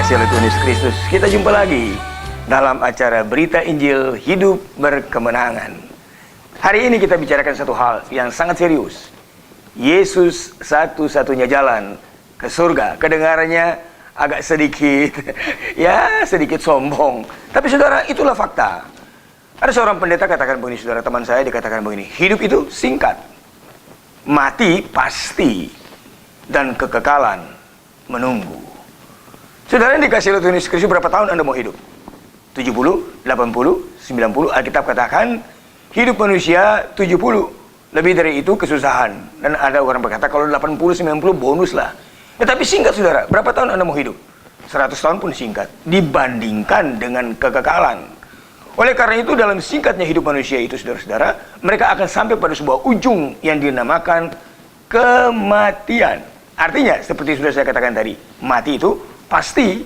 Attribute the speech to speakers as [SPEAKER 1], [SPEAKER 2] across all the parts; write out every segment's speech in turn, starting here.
[SPEAKER 1] dikasihi oleh Tuhan Yesus Kristus, kita jumpa lagi dalam acara Berita Injil Hidup Berkemenangan. Hari ini kita bicarakan satu hal yang sangat serius. Yesus satu-satunya jalan ke surga. Kedengarannya agak sedikit sedikit sombong, tapi saudara, itulah fakta. Ada seorang pendeta katakan begini, saudara, teman saya dikatakan begini: hidup itu singkat, mati pasti, dan kekekalan menunggu. Saudara yang dikasihi oleh Tuhan Yesus Kristus, berapa tahun Anda mau hidup? 70, 80, 90? Alkitab katakan hidup manusia 70. Lebih dari itu kesusahan. Dan ada orang berkata kalau 80, 90 bonus lah. Tetapi singkat, saudara. Berapa tahun Anda mau hidup? 100 tahun pun singkat dibandingkan dengan kekekalan. Oleh karena itu, dalam singkatnya hidup manusia itu, saudara-saudara, mereka akan sampai pada sebuah ujung yang dinamakan kematian. Artinya, seperti sudah saya katakan tadi, mati itu pasti.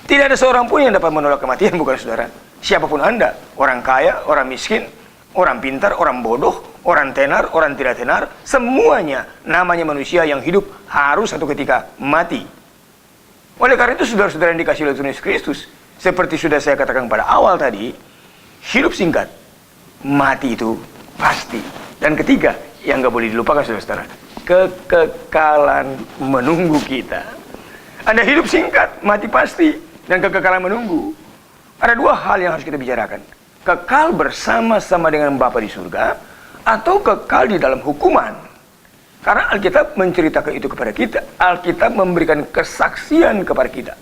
[SPEAKER 1] Tidak ada seorang pun yang dapat menolak kematian, bukan saudara? Siapapun Anda, orang kaya, orang miskin, orang pintar, orang bodoh, orang tenar, orang tidak tenar, semuanya namanya manusia yang hidup harus satu ketika mati. Oleh karena itu, saudara-saudara yang dikasihi oleh Tuhan Yesus Kristus, seperti sudah saya katakan pada awal tadi, hidup singkat, mati itu pasti. Dan ketiga, yang gak boleh dilupakan, saudara-saudara, kekekalan menunggu kita. Anda hidup singkat, mati pasti, dan kekekalan menunggu. Ada dua hal yang harus kita bicarakan: kekal bersama-sama dengan Bapa di surga, atau kekal di dalam hukuman. Karena Alkitab menceritakan itu kepada kita. Alkitab memberikan kesaksian kepada kita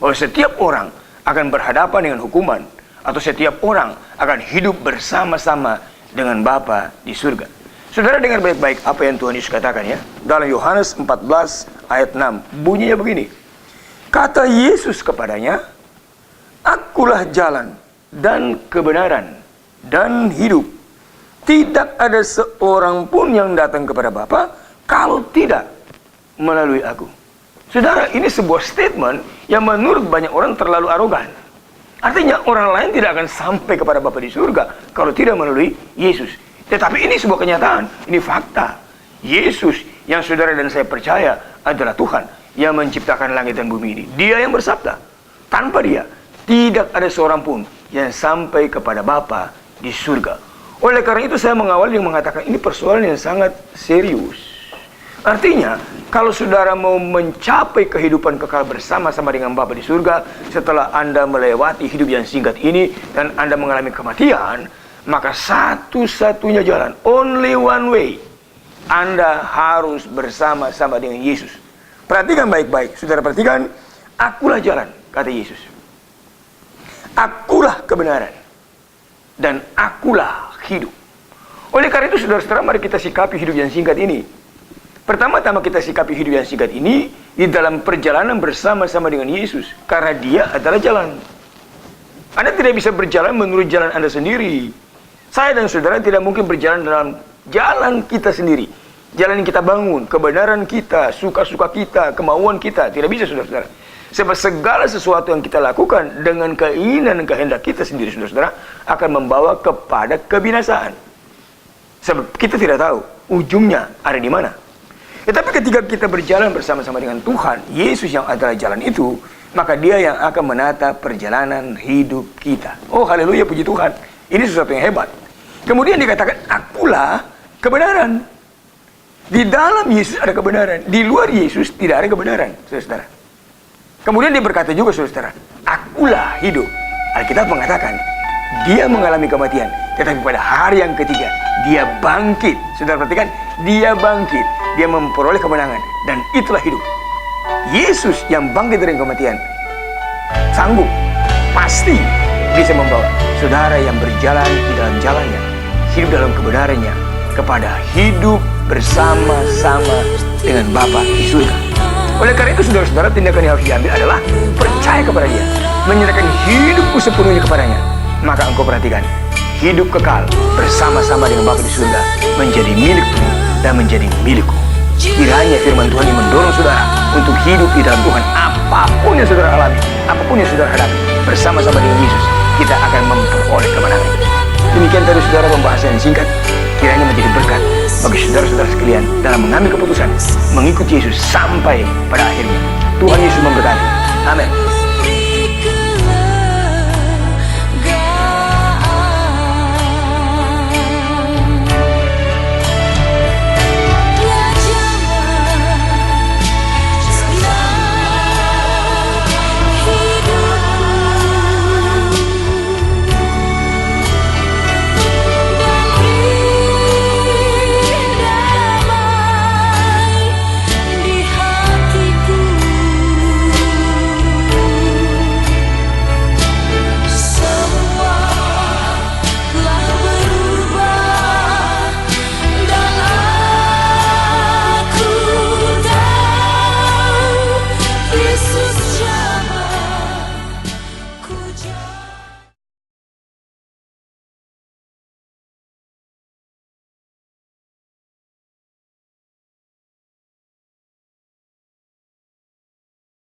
[SPEAKER 1] bahwa setiap orang akan berhadapan dengan hukuman, atau setiap orang akan hidup bersama-sama dengan Bapa di surga. Saudara, dengar baik-baik apa yang Tuhan Yesus katakan ya. Dalam Yohanes 14 ayat 6, bunyinya begini. Kata Yesus kepadanya, "Akulah jalan dan kebenaran dan hidup. Tidak ada seorang pun yang datang kepada Bapa kalau tidak melalui aku." Saudara, ini sebuah statement yang menurut banyak orang terlalu arogan. Artinya orang lain tidak akan sampai kepada Bapa di surga kalau tidak melalui Yesus. Tetapi ini sebuah kenyataan, ini fakta. Yesus yang saudara dan saya percaya adalah Tuhan yang menciptakan langit dan bumi ini. Dia yang bersabda, tanpa Dia tidak ada seorang pun yang sampai kepada Bapa di surga. Oleh karena itu saya mengawali yang mengatakan ini persoalan yang sangat serius. Artinya, kalau saudara mau mencapai kehidupan kekal bersama-sama dengan Bapa di surga, setelah Anda melewati hidup yang singkat ini dan Anda mengalami kematian, maka satu-satunya jalan, only one way, Anda harus bersama-sama dengan Yesus. Perhatikan baik-baik, saudara, perhatikan. Akulah jalan, kata Yesus. Akulah kebenaran, dan akulah hidup. Oleh karena itu, saudara-saudara, mari kita sikapi hidup yang singkat ini. Pertama-tama kita sikapi hidup yang singkat ini di dalam perjalanan bersama-sama dengan Yesus, karena Dia adalah jalan. Anda tidak bisa berjalan menurut jalan Anda sendiri. Saya dan saudara tidak mungkin berjalan dalam jalan kita sendiri. Jalan yang kita bangun, kebenaran kita, suka-suka kita, kemauan kita. Tidak bisa, saudara-saudara. Sebab segala sesuatu yang kita lakukan dengan keinginan dan kehendak kita sendiri, saudara-saudara, akan membawa kepada kebinasaan. Sebab kita tidak tahu ujungnya ada di mana. Tetapi ketika kita berjalan bersama-sama dengan Tuhan, Yesus yang adalah jalan itu, maka Dia yang akan menata perjalanan hidup kita. Oh, haleluya, puji Tuhan. Ini sesuatu yang hebat. Kemudian dikatakan, akulah kebenaran. Di dalam Yesus ada kebenaran. Di luar Yesus tidak ada kebenaran, saudara-saudara. Kemudian Dia berkata juga, saudara-saudara, akulah hidup. Alkitab mengatakan, Dia mengalami kematian, tetapi pada hari yang ketiga, Dia bangkit. Saudara perhatikan, Dia bangkit. Dia memperoleh kemenangan. Dan itulah hidup. Yesus yang bangkit dari kematian sanggup, pasti bisa membawa saudara yang berjalan di dalam jalannya, hidup dalam kebenarannya, kepada hidup bersama-sama dengan Bapa di surga. Oleh karena itu, saudara-saudara, tindakan yang harus diambil adalah percaya kepada Dia, menyerahkan hidupku sepenuhnya kepadanya. Maka engkau perhatikan, hidup kekal bersama-sama dengan Bapa di surga menjadi milikmu dan menjadi milikku. Kiranya firman Tuhan yang mendorong saudara untuk hidup di dalam Tuhan. Apapun yang saudara alami, apapun yang saudara hadapi, bersama-sama dengan Yesus, kita akan memperoleh kemenangan. Demikian tadi saudara pembahasan yang singkat. Kiranya menjadi berkat bagi saudara-saudara sekalian dalam mengambil keputusan mengikuti Yesus sampai pada akhirnya. Tuhan Yesus memberkati. Amin.